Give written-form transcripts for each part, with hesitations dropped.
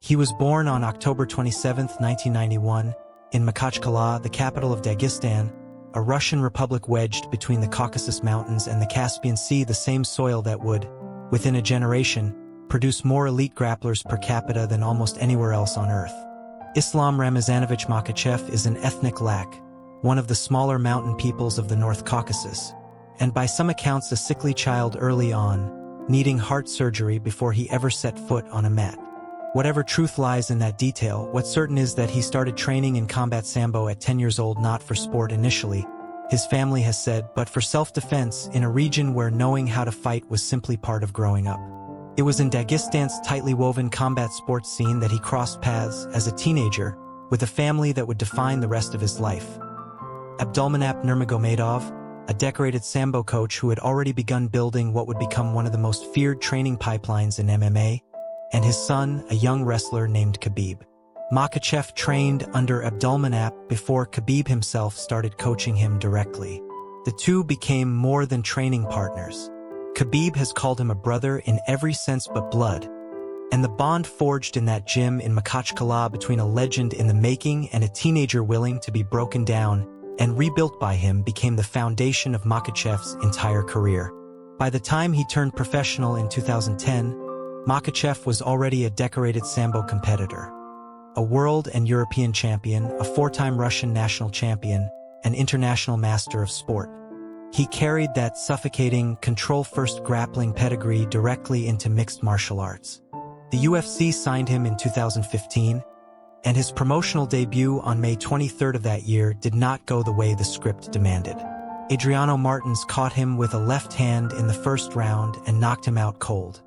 He was born on October 27, 1991, in Makhachev, the capital of Dagestan, a Russian republic wedged between the Caucasus Mountains and the Caspian Sea, the same soil that would, within a generation, produce more elite grapplers per capita than almost anywhere else on Earth. Islam Makhachev is an ethnic Lak, one of the smaller mountain peoples of the North Caucasus, and by some accounts a sickly child early on, needing heart surgery before he ever set foot on a mat. Whatever truth lies in that detail, what's certain is that he started training in combat Sambo at 10 years old, not for sport initially, his family has said, but for self-defense in a region where knowing how to fight was simply part of growing up. It was in Dagestan's tightly woven combat sports scene that he crossed paths as a teenager with a family that would define the rest of his life. Khabib Nurmagomedov, a decorated Sambo coach who had already begun building what would become one of the most feared training pipelines in MMA, and his son, a young wrestler named Khabib. Makhachev trained under Khabib before Khabib himself started coaching him directly. The two became more than training partners. Khabib has called him a brother in every sense but blood, and the bond forged in that gym in Makhachev between a legend in the making and a teenager willing to be broken down and rebuilt by him became the foundation of Makhachev's entire career. By the time he turned professional in 2010, Makhachev was already a decorated Sambo competitor. A world and European champion, a four-time Russian national champion, an international master of sport. He carried that suffocating, control-first grappling pedigree directly into mixed martial arts. The UFC signed him in 2015, and his promotional debut on May 23rd of that year did not go the way the script demanded. Adriano Martins caught him with a left hand in the first round and knocked him out cold.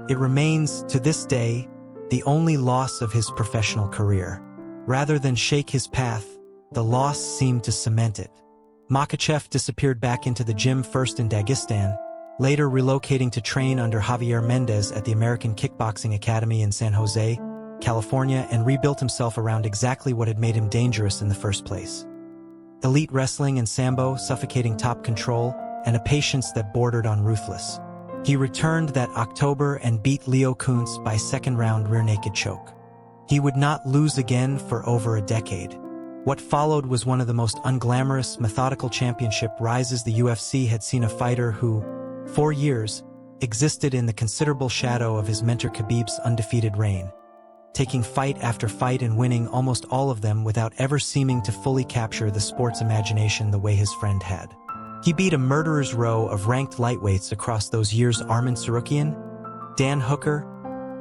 It remains, to this day, the only loss of his professional career. Rather than shake his path, the loss seemed to cement it. Makhachev disappeared back into the gym first in Dagestan, later relocating to train under Javier Mendez at the American Kickboxing Academy in San Jose, California, and rebuilt himself around exactly what had made him dangerous in the first place. Elite wrestling and Sambo, suffocating top control, and a patience that bordered on ruthless. He returned that October and beat Leo Kuntz by second-round rear-naked choke. He would not lose again for over a decade. What followed was one of the most unglamorous, methodical championship rises the UFC had seen. A fighter who, for years, existed in the considerable shadow of his mentor Khabib's undefeated reign, taking fight after fight and winning almost all of them without ever seeming to fully capture the sport's imagination the way his friend had. He beat a murderer's row of ranked lightweights across those years: Arman Tsarukyan, Dan Hooker,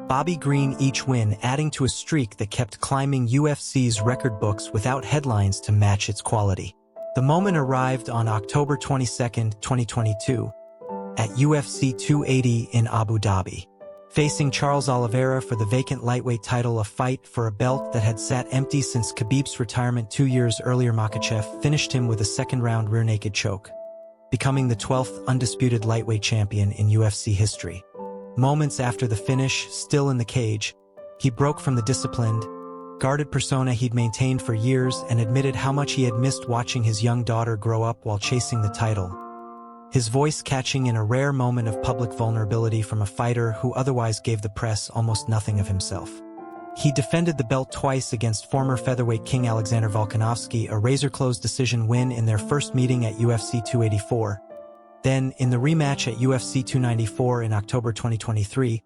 Bobby Green, each win adding to a streak that kept climbing UFC's record books without headlines to match its quality. The moment arrived on October 22, 2022, at UFC 280 in Abu Dhabi. Facing Charles Oliveira for the vacant lightweight title, a fight for a belt that had sat empty since Khabib's retirement 2 years earlier, Makhachev finished him with a second-round rear-naked choke, becoming the 12th undisputed lightweight champion in UFC history. Moments after the finish, still in the cage, he broke from the disciplined, guarded persona he'd maintained for years and admitted how much he had missed watching his young daughter grow up while chasing the title, his voice catching in a rare moment of public vulnerability from a fighter who otherwise gave the press almost nothing of himself. He defended the belt twice against former featherweight king Alexander Volkanovski, a razor-close decision win in their first meeting at UFC 284. Then, in the rematch at UFC 294 in October 2023,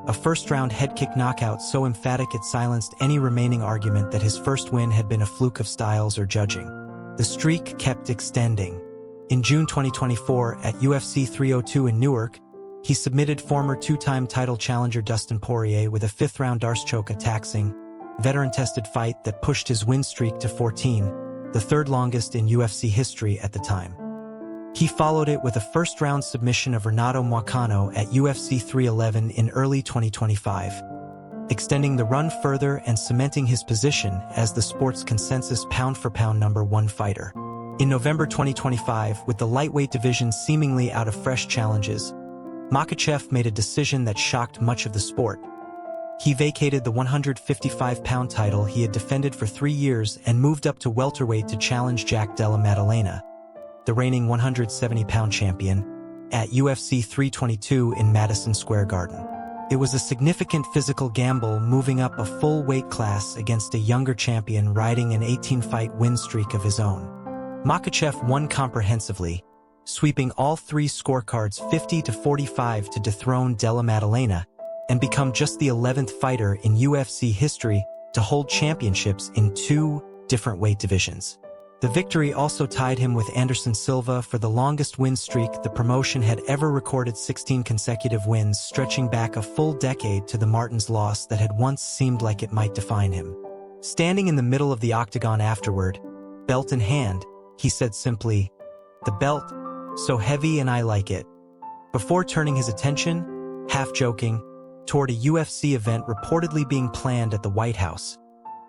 a first-round head kick knockout so emphatic it silenced any remaining argument that his first win had been a fluke of styles or judging. The streak kept extending. In June 2024, at UFC 302 in Newark, he submitted former two-time title challenger Dustin Poirier with a fifth-round arsechoke, a taxing, veteran-tested fight that pushed his win streak to 14, the third longest in UFC history at the time. He followed it with a first-round submission of Renato Moicano at UFC 311 in early 2025, extending the run further and cementing his position as the sport's consensus pound-for-pound #1 fighter. In November 2025, with the lightweight division seemingly out of fresh challenges, Makhachev made a decision that shocked much of the sport. He vacated the 155-pound title he had defended for 3 years and moved up to welterweight to challenge Jack Della Maddalena, the reigning 170-pound champion, at UFC 322 in Madison Square Garden. It was a significant physical gamble, moving up a full weight class against a younger champion riding an 18-fight win streak of his own. Makhachev won comprehensively, sweeping all three scorecards 50-45 to dethrone Della Maddalena and become just the 11th fighter in UFC history to hold championships in 2 different weight divisions. The victory also tied him with Anderson Silva for the longest win streak the promotion had ever recorded, 16 consecutive wins, stretching back a full decade to the Martins' loss that had once seemed like it might define him. Standing in the middle of the octagon afterward, belt in hand, he said simply, "The belt, so heavy and I like it," before turning his attention, half-joking, toward a UFC event reportedly being planned at the White House,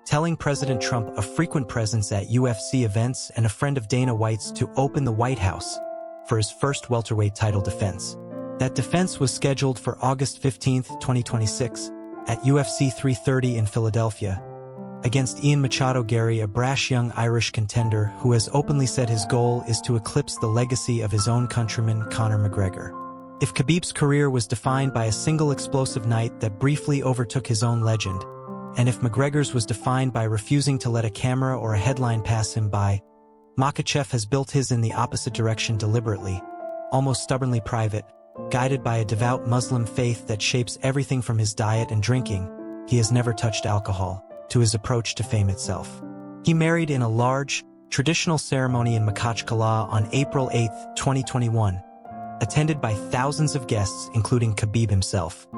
telling President Trump a frequent presence at UFC events and a friend of Dana White's to open the White House for his first welterweight title defense. That defense was scheduled for August 15, 2026, at UFC 330 in Philadelphia, against Ian Machado Gary, a brash young Irish contender who has openly said his goal is to eclipse the legacy of his own countryman, Conor McGregor. If Khabib's career was defined by a single explosive night that briefly overtook his own legend, and if McGregor's was defined by refusing to let a camera or a headline pass him by, Makhachev has built his in the opposite direction deliberately, almost stubbornly private, guided by a devout Muslim faith that shapes everything from his diet and drinking. He has never touched alcohol, to his approach to fame itself. He married in a large, traditional ceremony in Makhachev on April 8, 2021, attended by thousands of guests, including Khabib himself.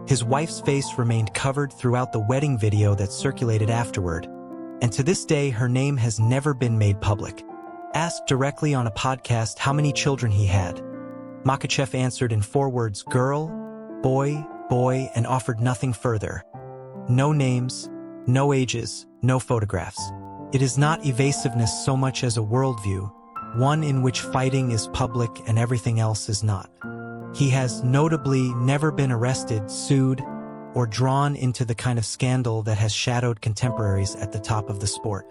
His wife's face remained covered throughout the wedding video that circulated afterward, and to this day her name has never been made public. Asked directly on a podcast how many children he had, Makhachev answered in 4 words: girl, boy, boy, and offered nothing further. No names, no ages, no photographs. It is not evasiveness so much as a worldview, one in which fighting is public and everything else is not. He has notably never been arrested, sued, or drawn into the kind of scandal that has shadowed contemporaries at the top of the sport.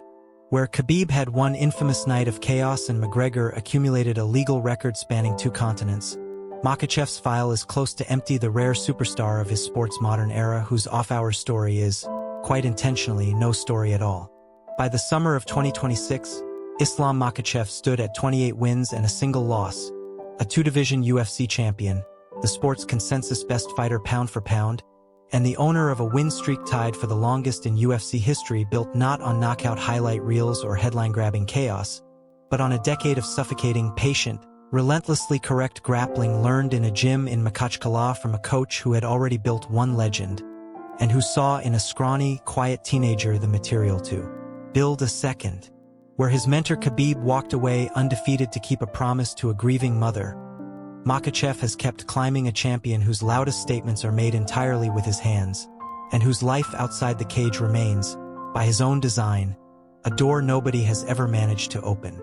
Where Khabib had one infamous night of chaos and McGregor accumulated a legal record spanning 2 continents, Makhachev's file is close to empty, the rare superstar of his sport's modern era whose off-hour story is, quite intentionally, no story at all. By the summer of 2026, Islam Makhachev stood at 28 wins and a single loss, a 2-division UFC champion, the sport's consensus best fighter pound for pound, and the owner of a win streak tied for the longest in UFC history, built not on knockout highlight reels or headline-grabbing chaos, but on a decade of suffocating, patient, relentlessly correct grappling learned in a gym in Makhachev from a coach who had already built one legend, and who saw in a scrawny, quiet teenager the material to build a second. Where his mentor Khabib walked away undefeated to keep a promise to a grieving mother, Makhachev has kept climbing, a champion whose loudest statements are made entirely with his hands, and whose life outside the cage remains, by his own design, a door nobody has ever managed to open.